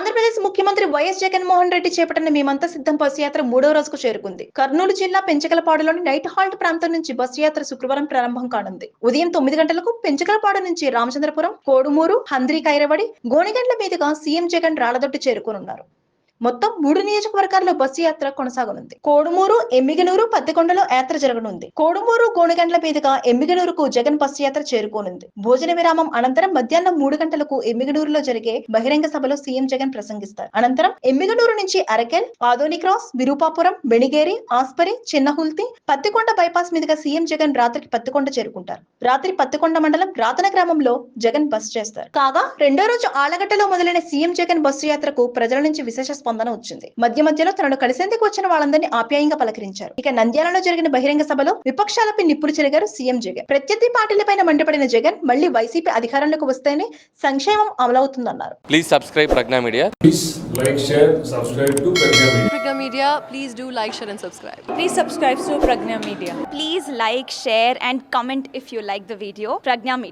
ఆంధ్రప్రదేశ్ ముఖ్యమంత్రి వైఎస్ జగన్మోహన్ రెడ్డి చేపట్టిన మేమంతా సిద్ధం బస్సు యాత్ర 3వ రోజుకు చేరుకుంది. కర్నూలు జిల్లా పెంచకలపాడులోని నైట్ హాల్ట్ ప్రాంతం నుంచి బస్సు యాత్ర శుక్రవారం ప్రారంభం కానుంది. ఉదయం 9 గంటలకు పెంచకలపాడు నుంచి రామచంద్రపురం, కోడుమూరు, హంద్రీ కైరవడి, గోనిగండ్ల మీదుగా సీఎం జగన్ రాళ్లదొడ్డి చేరుకోనున్నారు. మొత్తం 3 నియోజకవర్గాల్లో బస్సు యాత్ర కొనసాగనుంది. కోడుమూరు, ఎమ్మిగనూరు, పత్తికొండలో యాత్ర జరగనుంది. కోడుమూరు, గోనగండ్ల మీదుగా ఎమ్మిగనూరుకు జగన్ బస్సు యాత్ర చేరుకోనుంది. భోజన విరామం అనంతరం మధ్యాహ్నం 3 గంటలకు ఎమ్మిగనూరులో జరిగే బహిరంగ సభలో సీఎం జగన్ ప్రసంగిస్తారు. అనంతరం ఎమ్మిగనూరు నుంచి అరకెల్, ఆదోని క్రాస్, విరూపాపురం, బెణిగేరి, ఆస్పరి, చిన్నహుల్తి, పత్తికొండ బైపాస్ మీదుగా సీఎం జగన్ రాత్రికి పత్తికొండ చేరుకుంటారు. రాత్రి పత్తికొండ మండలం రాతన గ్రామంలో జగన్ బస చేస్తారు. కాగా రెండో రోజు ఆలగడ్డలో మొదలైన సీఎం జగన్ బస్సు యాత్రకు ప్రజల నుంచి విశేష స్పందన వచ్చింది. మధ్యలో తనను కలిసేందుకు వచ్చిన వాళ్ళందరినీ ఆప్యాయంగా పలకరించారు. ఇక నంద్యాలలో జరిగిన బహిరంగ సభలో విపక్షాలపై నిప్పులు చెరిగారు సీఎం జగన్. ప్రత్యర్థి పార్టీలపైన మండిపడిన జగన్ మళ్లీ వైసీపీ అధికారంలోకి వస్తేనే సంక్షేమం అమలవుతుందన్నారు. Please subscribe Prajna media. Please like, share, subscribe to Pragna Media. Pragna Media, please do like, share and subscribe. Please subscribe to Pragna Media. Please like, share and comment if you like the video. Pragna Media.